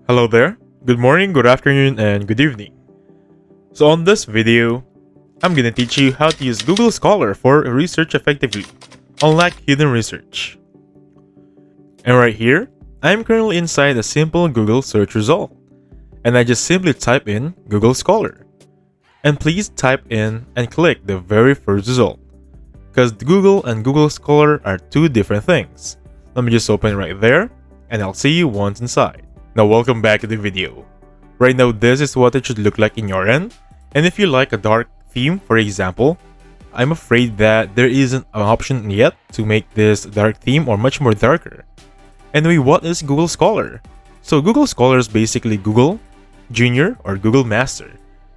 Hello there, good morning, good afternoon, and good evening. So on this video, I'm gonna teach you how to use Google Scholar for research effectively, unlike hidden research. And right here, I'm currently inside a simple Google search result, and I just simply type in Google Scholar. And please type in and click the very first result, because Google and Google Scholar are two different things. Let me just open it right there, and I'll see you once inside. Now welcome back to the video. Right now this is what it should look like in your end, and if you like a dark theme for example, I'm afraid that there isn't an option yet to make this dark theme or much more darker. Anyway, what is Google Scholar? So Google Scholar is basically Google Junior or Google Master.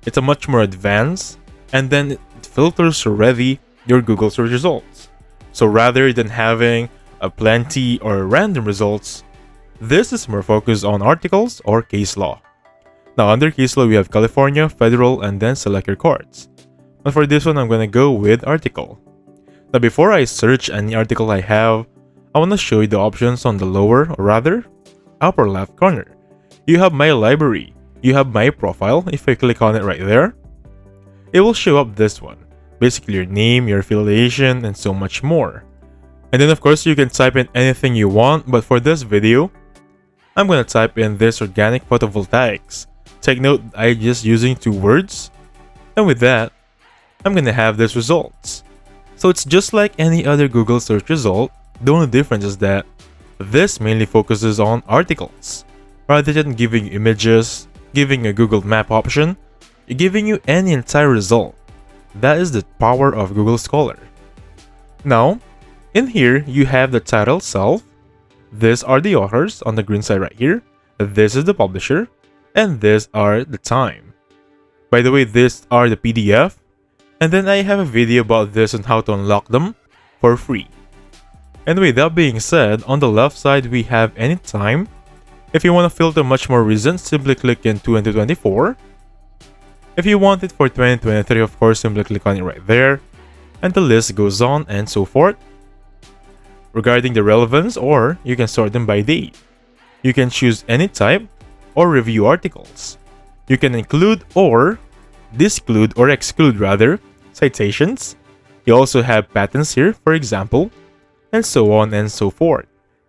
It's a much more advanced, and then it filters already your Google search results. So rather than having a plenty or random results, this is more focused on articles or case law. Now under case law we have California, federal, and then select your courts. But for this one I'm gonna go with article. Now before I search any article I have, I wanna show you the options on the lower or rather upper left corner. You have my library, you have my profile. If I click on it right there, it will show up this one. Basically your name, your affiliation, and so much more. And then of course you can type in anything you want, but for this video, I'm gonna type in this organic photovoltaics. Take note, I'm just using 2 words. And with that, I'm gonna have these results. So it's just like any other Google search result. The only difference is that this mainly focuses on articles. Rather than giving you images, giving a Google Map option, giving you any entire result. That is the power of Google Scholar. Now, in here, you have the title itself. These are the authors on the green side right here. This is the publisher. And these are the time. By the way, these are the PDF. And then I have a video about this on how to unlock them for free. Anyway, that being said, on the left side we have any time. If you want to filter much more recent, simply click in 2024. If you want it for 2023, of course, simply click on it right there. And the list goes on and so forth. Regarding the relevance, or you can sort them by date. You can choose any type or review articles. You can include or disclude or exclude rather citations. You also have patents here, for example, and so on and so forth.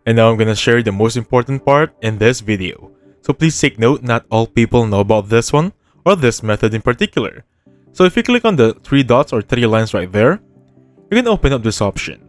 And now I'm gonna share the most important part in this video. So please take note, not all people know about this one or this method in particular. So if you click on the 3 dots or 3 lines right there, you can open up this option.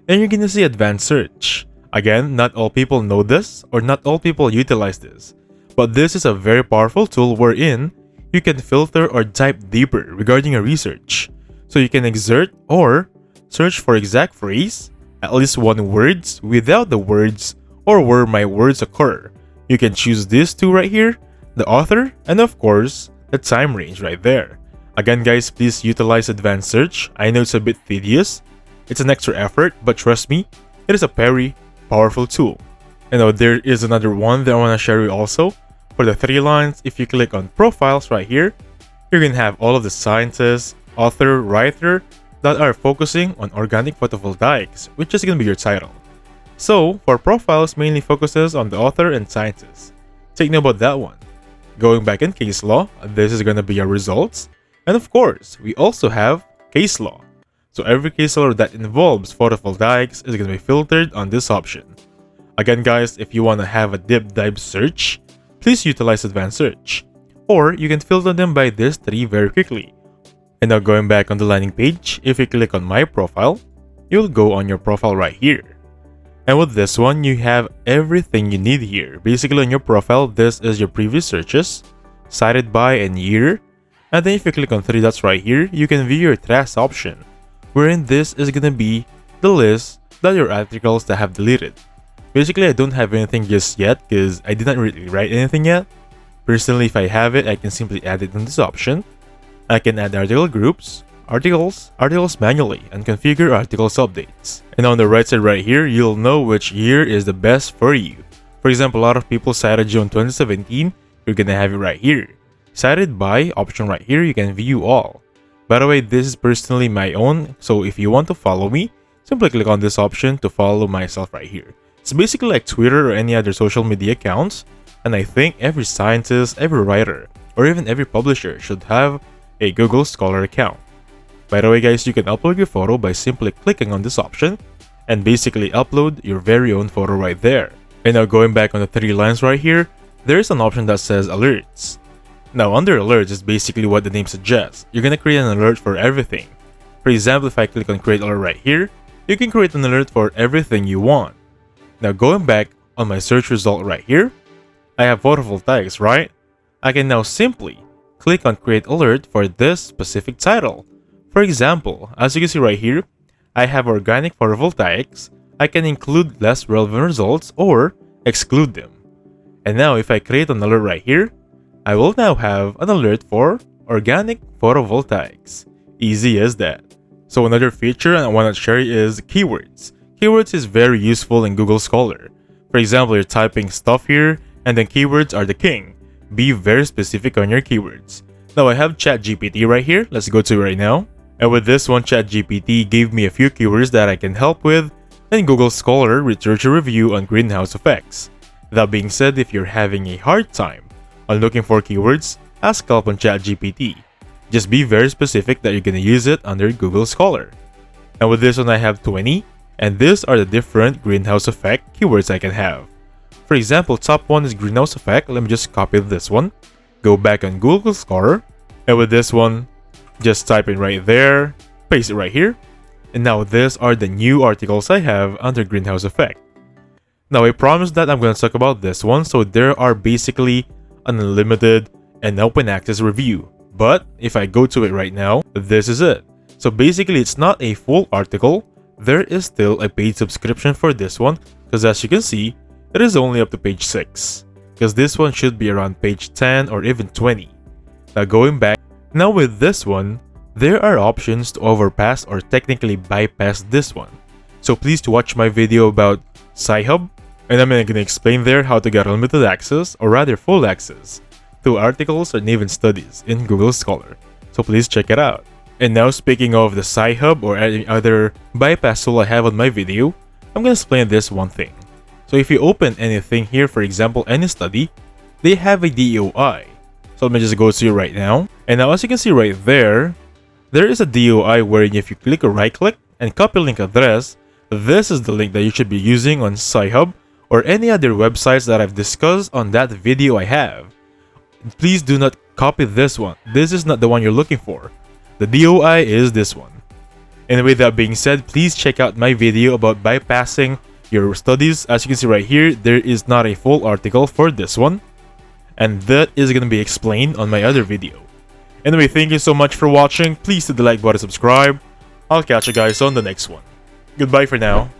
And you're gonna see advanced search. Again, not all people know this or not all people utilize this. But this is a very powerful tool wherein you can filter or dive deeper regarding a research. So you can exert or search for exact phrase, at least 1 words, without the words, or where my words occur. You can choose these 2 right here, the author, and of course, the time range right there. Again guys, please utilize advanced search. I know it's a bit tedious. It's an extra effort, but trust me, it is a very powerful tool. And now there is another one that I want to share with you also. For the 3 lines, if you click on profiles right here, you're going to have all of the scientists, author, writer that are focusing on organic photovoltaics, which is going to be your title. So for profiles, mainly focuses on the author and scientists. Take note about that one. Going back in case law, this is going to be your results. And of course, we also have case law. So every case law that involves photovoltaics is going to be filtered on this option. Again guys, if you want to have a deep dive search, please utilize advanced search. Or you can filter them by these 3 very quickly. And now going back on the landing page, if you click on my profile, you'll go on your profile right here. And with this one, you have everything you need here. Basically on your profile, this is your previous searches, cited by and year. And then if you click on 3 dots right here, you can view your trash option, wherein this is gonna be the list that your articles that have deleted. Basically, I don't have anything just yet because I did not really write anything yet. Personally, if I have it, I can simply add it in this option. I can add article groups, articles manually, and configure articles updates. And on the right side right here, you'll know which year is the best for you. For example, a lot of people cited June 2017, you're gonna have it right here. Cited by option right here, you can view all. By the way, this is personally my own, so if you want to follow me, simply click on this option to follow myself right here. It's basically like Twitter or any other social media accounts, And I think every scientist, every writer, or even every publisher should have a Google Scholar account. By the way guys, you can upload your photo by simply clicking on this option and basically upload your very own photo right there. And now going back on the 3 lines right here, there is an option that says alerts. Now under alerts is basically what the name suggests. You're gonna create an alert for everything. For example, if I click on create alert right here, you can create an alert for everything you want. Now going back on my search result right here, I have photovoltaics, right? I can now simply click on create alert for this specific title. For example, as you can see right here, I have organic photovoltaics. I can include less relevant results or exclude them. And now if I create an alert right here, I will now have an alert for organic photovoltaics. Easy as that. So another feature I want to share is keywords. Keywords is very useful in Google Scholar. For example, you're typing stuff here and then keywords are the king. Be very specific on your keywords. Now I have ChatGPT right here. Let's go to it right now. And with this one, ChatGPT gave me a few keywords that I can help with in Google Scholar Research Review on greenhouse effects. That being said, if you're having a hard time on looking for keywords, ask help on ChatGPT. Just be very specific that you're gonna use it under Google Scholar. And with this one, I have 20, and these are the different greenhouse effect keywords I can have. For example, top one is greenhouse effect. Let me just copy this one, go back on Google Scholar, and with this one, just type it right there, paste it right here, and now these are the new articles I have under greenhouse effect. Now I promise that I'm going to talk about this one, so there are basically an unlimited and open access review. But if I go to it right now, this is it. So basically it's not a full article, there is still a paid subscription for this one, because as you can see, it is only up to page 6. Because this one should be around page 10 or even 20. Now going back, now with this one, there are options to overpass or technically bypass this one. So please watch my video about Sci-Hub, and I'm going to explain there how to get unlimited access, or rather full access, to articles and even studies in Google Scholar. So please check it out. And now speaking of the Sci-Hub or any other bypass tool I have on my video, I'm going to explain this one thing. So if you open anything here, for example any study, they have a DOI. So let me just go to you right now. And now as you can see right there, there is a DOI wherein if you click or right click and copy link address, this is the link that you should be using on Sci-Hub or any other websites that I've discussed on that video I have. Please do not copy this one. This is not the one you're looking for. The DOI is this one. And with that being said, please check out my video about bypassing your studies. As you can see right here, there is not a full article for this one. And that is going to be explained on my other video. Anyway, thank you so much for watching. Please hit the like button, subscribe. I'll catch you guys on the next one. Goodbye for now.